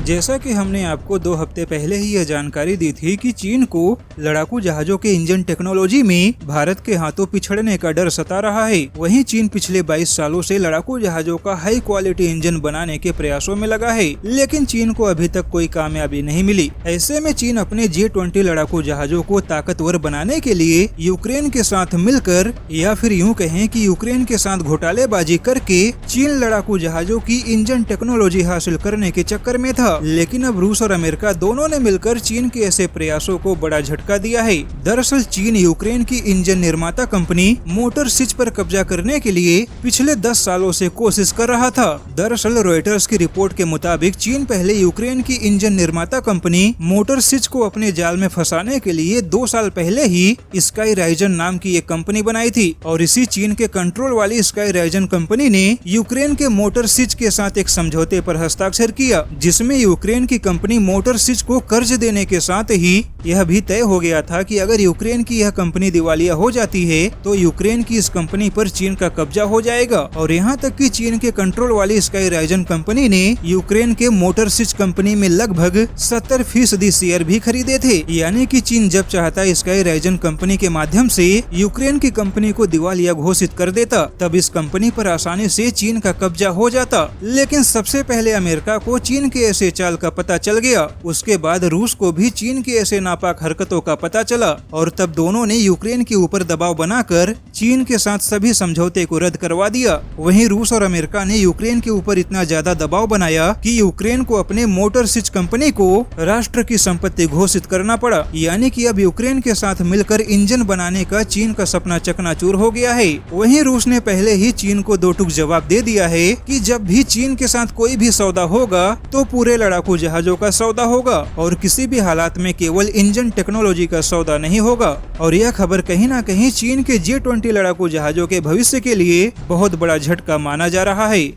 जैसा कि हमने आपको 2 हफ्ते पहले ही यह जानकारी दी थी कि चीन को लड़ाकू जहाजों के इंजन टेक्नोलॉजी में भारत के हाथों पिछड़ने का डर सता रहा है। वहीं चीन पिछले 22 सालों से लड़ाकू जहाजों का हाई क्वालिटी इंजन बनाने के प्रयासों में लगा है, लेकिन चीन को अभी तक कोई कामयाबी नहीं मिली। ऐसे में चीन अपने J-20 लड़ाकू जहाजों को ताकतवर बनाने के लिए यूक्रेन के साथ मिलकर, या फिर यूँ कहें कि यूक्रेन के साथ घोटालेबाजी करके चीन लड़ाकू जहाजों की इंजन टेक्नोलॉजी हासिल करने के चक्कर में था। लेकिन अब रूस और अमेरिका दोनों ने मिलकर चीन के ऐसे प्रयासों को बड़ा झटका दिया है। दरअसल चीन यूक्रेन की इंजन निर्माता कंपनी मोटर सिच पर कब्जा करने के लिए पिछले 10 सालों से कोशिश कर रहा था। दरअसल रॉयटर्स की रिपोर्ट के मुताबिक चीन पहले यूक्रेन की इंजन निर्माता कंपनी मोटर सिच को अपने जाल में फंसाने के लिए 2 साल पहले ही स्काई राइजन नाम की एक कंपनी बनाई थी, और इसी चीन के कंट्रोल वाली स्काई राइजन कंपनी ने यूक्रेन के मोटर सिच के साथ एक समझौते पर हस्ताक्षर किया, जिसमें यूक्रेन की कंपनी मोटर सिच को कर्ज देने के साथ ही यह भी तय हो गया था कि अगर यूक्रेन की यह कंपनी दिवालिया हो जाती है तो यूक्रेन की इस कंपनी पर चीन का कब्जा हो जाएगा। और यहाँ तक कि चीन के कंट्रोल वाली स्काई राइजन कंपनी ने यूक्रेन के मोटर सिच कंपनी में लगभग 70% शेयर भी खरीदे थे। यानी कि चीन जब चाहता स्काई राइजन कंपनी के माध्यम से यूक्रेन की कंपनी को दिवालिया घोषित कर देता, तब इस कंपनी पर आसानी से चीन का कब्जा हो जाता। लेकिन सबसे पहले अमेरिका को चीन के ऐसे चाल का पता चल गया, उसके बाद रूस को भी चीन की ऐसे नापाक हरकतों का पता चला, और तब दोनों ने यूक्रेन के ऊपर दबाव बनाकर चीन के साथ सभी समझौते को रद्द करवा दिया। वहीं रूस और अमेरिका ने यूक्रेन के ऊपर इतना ज्यादा दबाव बनाया कि यूक्रेन को अपने मोटर सिच कंपनी को राष्ट्र की संपत्ति घोषित करना पड़ा। यानी कि अब यूक्रेन के साथ मिलकर इंजन बनाने का चीन का सपना चकनाचूर हो गया है। वहीं रूस ने पहले ही चीन को 2 टूक जवाब दे दिया है कि जब भी चीन के साथ कोई भी सौदा होगा तो पूरे लड़ाकू जहाजों का सौदा होगा, और किसी भी हालात में केवल इंजन टेक्नोलॉजी का सौदा नहीं होगा। और यह खबर कहीं न कहीं चीन के J-20 लड़ाकू जहाजों के भविष्य के लिए बहुत बड़ा झटका माना जा रहा है।